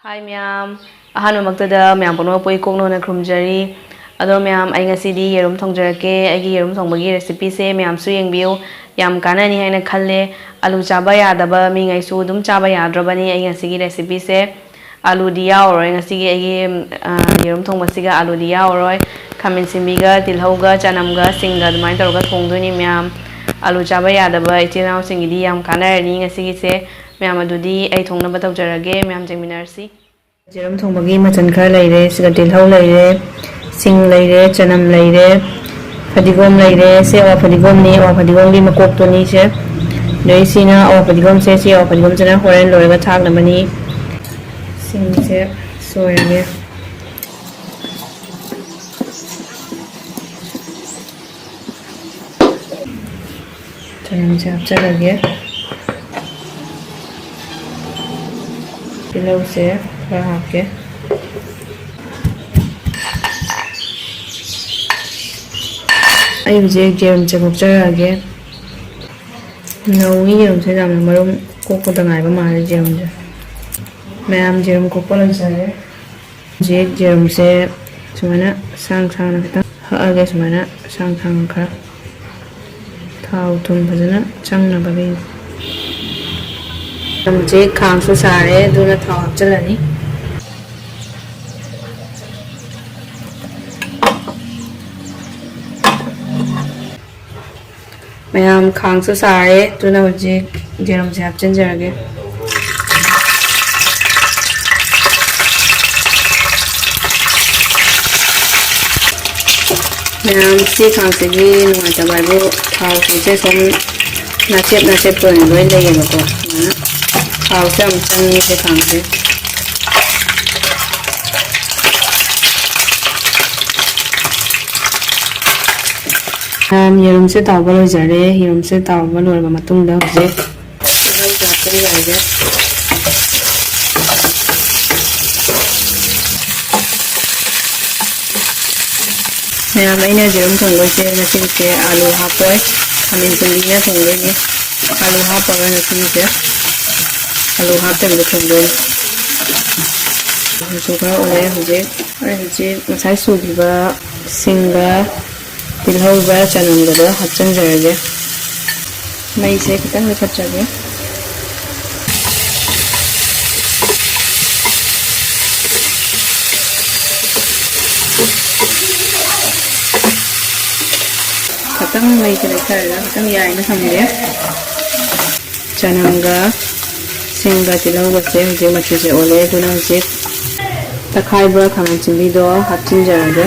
Hi ma'am, ahanumagtada ma'am puno poi kongno na krumjari. Ado ma'am ay ngasidi yerum thongjarake aigi yerum thongbagi recipe se ma'am su yengbiu yam kanani haina khalle alu chaba yadaba mi ngai su dum chaba yadrabani ai ngasigi recipe se alu di yaoroi ngasigi aigi yerum thongbasiga alu di yaoroi khamin simbiga tilhauga chanamga singga dumai tawga thongdoni ma'am alu chaba yadaba itinau singidi yam kanarani ngasigi se ma'am adudi ai thongnaba tawjarage ma'am jengminarsi jerum thongbagi machan khar leire siga tilhau leire sing leire chanam leire fadigom leire se awa fadigom ni awa fadigom gi makok to ni se dei sina awa fadigom se si awa fadigom chana horen loiga thak na mani sing se soyage chanam se apchalage tilhau se khar hapke ai hujik jerum che khokjarage nawi jerum se jamna marum kokko dangai ba mare jerum je mayam jerum kokko lansare hujik jerum se sumana sang sang na khata haage sumana sang sang khara thau thum phajana changna bagi namje khang su sare duna thau hapchalani mayam khang su sare tuna hujik jerum se hapchanjarage mayam si khang se gi nuai ta bai bu thau se som na chep ko ne loi lege ba ko na thau se am chang ni se khang se yerum se tawba loijare yerum se tawba loirba matungda huje tilhau se hapchanjarage mayam aina jerum thonggoi se nasi se alu hapoi khamin simbi na thonggoi ni alu hapaga nasi se alu hapte bi thonggoi sugar ole huje ai huje masai sugiba singa tilhau ba chanam da hapchanjarage mai se khitang khatchage khatang mai se khara khatang yai na samge chanam ga singa tilhau ba se huje machu se ole duna huje takhai ba khaman chimbi do hapchanjarage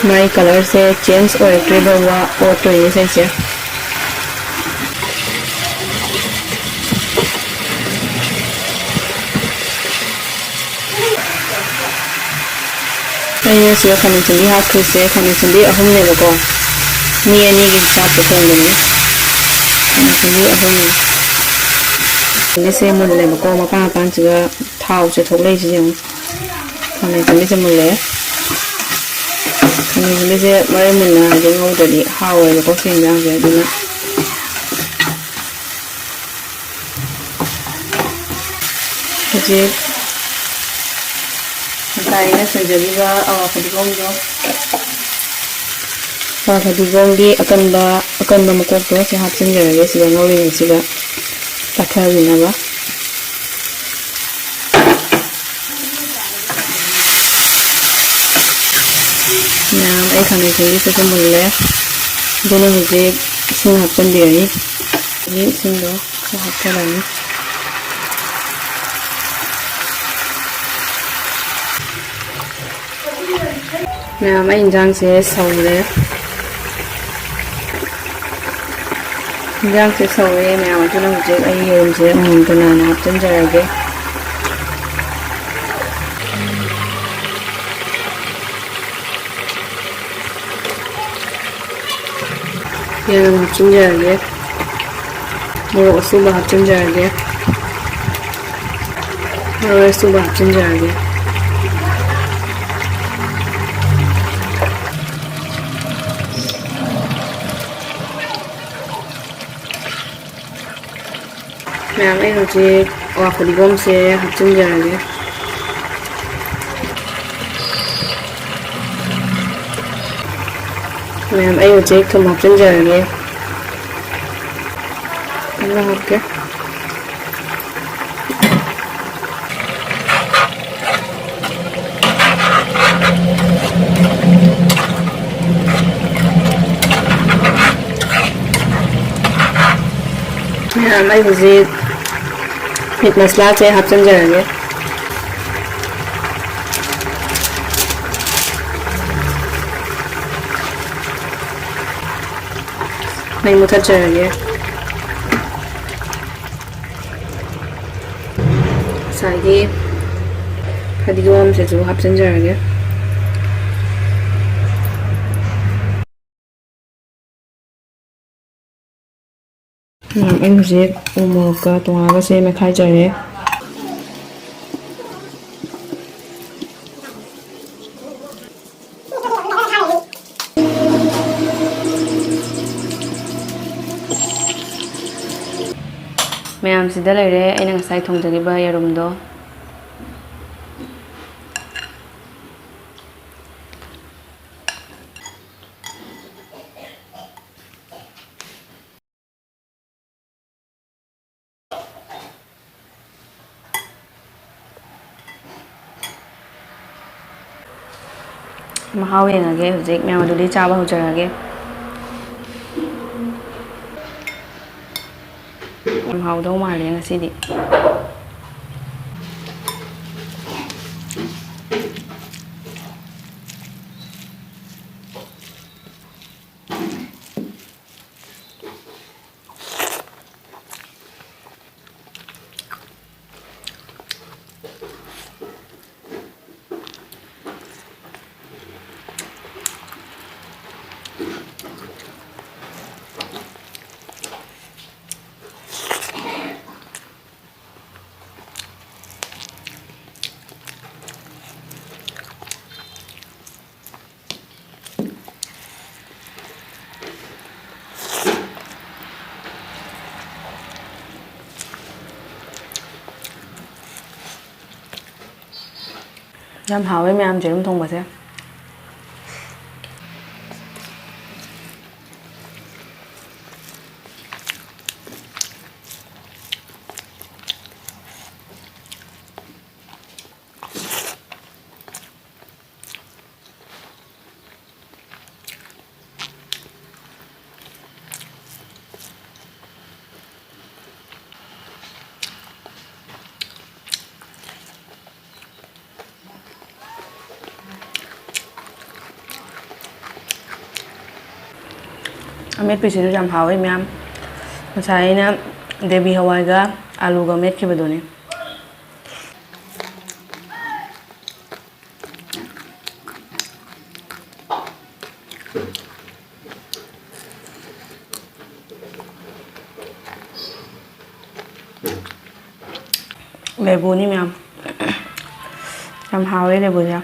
my color से change और treble हुआ और तो ये से ये से खाने चंदी हाथ से खाने चंदी अहम ने बको नी एनी की हिसाब से फोन देंगे खाने चंदी अहम ने से मुल्ले बको मका पांच का थाव से थोड़े ही चीजें खाने चंदी से मुल्ले खाने से मरे मुन्ना जो ngौदरी हावे बको सिंजांग से दुना हजे ताइना संजबिगा awa fadigom jo awa fadigom gi akanba makok to se hapchanjarage siga ngori siga takhabina ba nam ai khane chili se mulle dono huje sing hapchandirani ni sing do hapchalani nam ai injang se saule injang se saule nam dono huje ai yerum se dona na hapchanjarage yerum hapchanjarage morok asuba hapchanjarage ꯃꯔꯣꯏ ꯑꯁꯨꯕ ꯍꯥꯞꯆꯤꯟꯖꯔꯒꯦ ꯃꯌꯥꯝ ꯑꯩ ꯍꯧꯖꯤꯛ ꯑꯋꯥ ꯐꯗꯤꯒꯣꯝꯁꯦ ꯍꯥꯞꯆꯤꯟꯖꯔꯒꯦ ꯃꯌꯥꯝ ꯑꯩ ꯍꯧꯖꯤꯛ ꯊꯨꯝ ꯍꯥꯞꯆꯤꯟꯖꯔꯒꯦ ꯈꯔ ꯍꯥꯞꯀꯦ ꯃꯌꯥꯝ ꯑꯩ ꯍꯧꯖꯤꯛ ꯃꯤꯠ ꯃꯁꯂꯥꯁꯦ ꯍꯥꯞꯆꯤꯟꯖꯔꯒꯦ ꯃꯩ ꯃꯨꯊꯠꯆꯔꯒꯦ ꯉꯁꯥꯏꯒꯤ ꯐꯗꯤꯒꯣꯝꯁꯤꯁꯨ ꯍꯥꯞꯆꯤꯟꯖꯔꯒꯦ ꯑꯩ ꯍꯧꯖꯤꯛ ꯎ ꯃꯣꯔꯣꯛꯀ ꯇꯣꯉꯥꯟꯒꯁꯦ ꯃꯦꯠꯈꯥꯏꯖꯔꯦ ꯃꯌꯥꯝꯁꯤꯗ ꯂꯩꯔꯦ ꯑꯩꯅ ꯉꯁꯥꯏ ꯊꯣꯡꯖꯈꯤꯕ ꯌꯦꯔꯨꯝꯗꯣ ꯃꯍꯥꯎ ꯌꯦꯡꯉꯒꯦ ꯍꯧꯖꯤꯛ ꯃꯌꯥꯝ ꯑꯗꯨꯗꯤ ꯆꯥꯕ ꯍꯧꯖꯔꯒꯦ ꯌꯥꯝ ꯍꯥꯎꯗꯧ ꯃꯥꯜꯂꯦ ꯉꯁꯤꯗꯤ ꯌꯥꯝ ꯍꯥꯎꯋꯦ ꯃꯌꯥꯝ ꯌꯦꯔꯨꯝ ꯊꯣꯡꯕꯁꯦ ꯑꯃꯦꯠꯄꯤꯁꯤꯁꯨ ꯌꯥꯝ ꯍꯥꯎꯋꯦ ꯃꯌꯥꯝ ꯉꯁꯥꯏ ꯑꯩꯅ ꯗꯦꯕꯤ ꯍꯋꯥꯏꯒ ꯑꯂꯨꯒ ꯃꯦꯠꯈꯤꯕꯗꯨꯅꯤ ꯂꯦꯕꯨꯅꯤ ꯃꯌꯥꯝ ꯌꯥꯝ ꯍꯥꯎꯋꯦ ꯂꯦꯕꯨꯁꯦ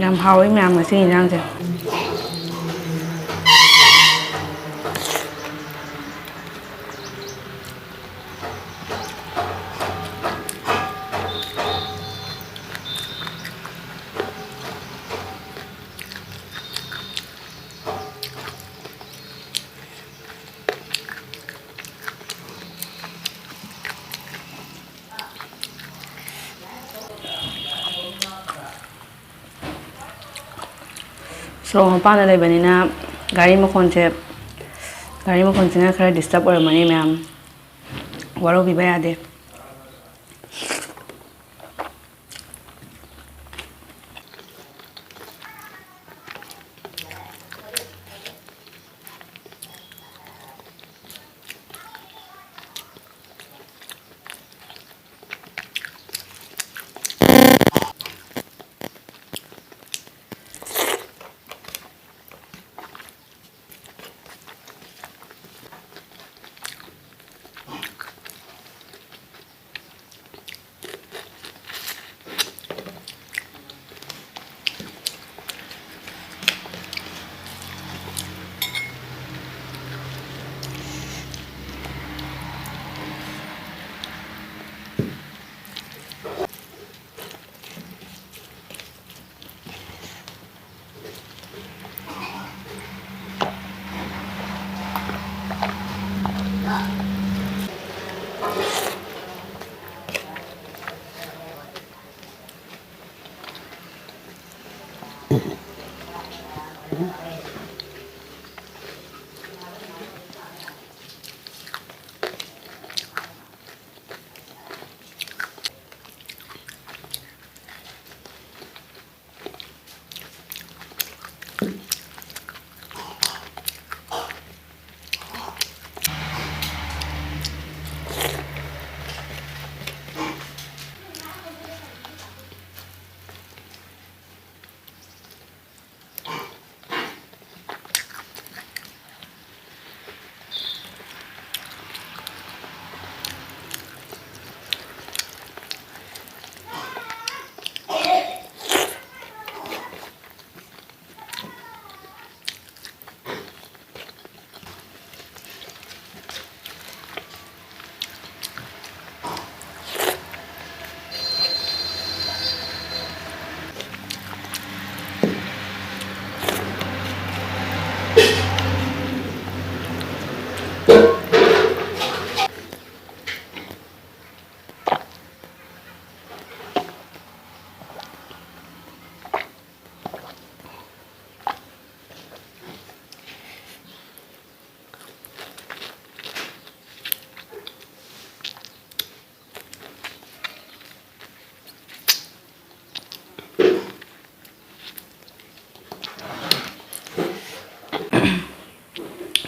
ยำเผาไอ้แมมกับซี่นั่งจ้ะSlow pa na ba na gari mo concept nga kaya disturb or mani ma'am waro bi ba ade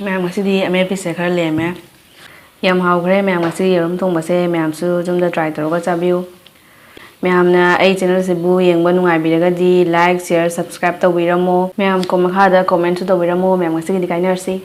ma'am ngasi di ame pise khar le me yam haw khare ma'am ngasi yerum thong ba se ma'am su jum da try taro ga chabiu ꯃꯌꯥꯝꯅ ꯑꯩ ꯆꯦꯅꯦꯜꯁꯤꯕꯨ ꯌꯦꯡꯕ ꯅꯨꯡꯉꯥꯏꯕꯤꯔꯒꯗꯤ like share subscribe ꯇꯧꯕꯤꯔꯝꯃꯣ ꯃꯌꯥꯝ ꯃꯈꯥꯗ ꯀꯣꯃꯦꯟꯁꯨ ꯇꯧꯕꯤꯔꯝꯃꯣ ꯃꯌꯥꯝ ꯉꯁꯤꯒꯤꯗꯤ ꯀꯥꯏꯅꯔꯁꯤ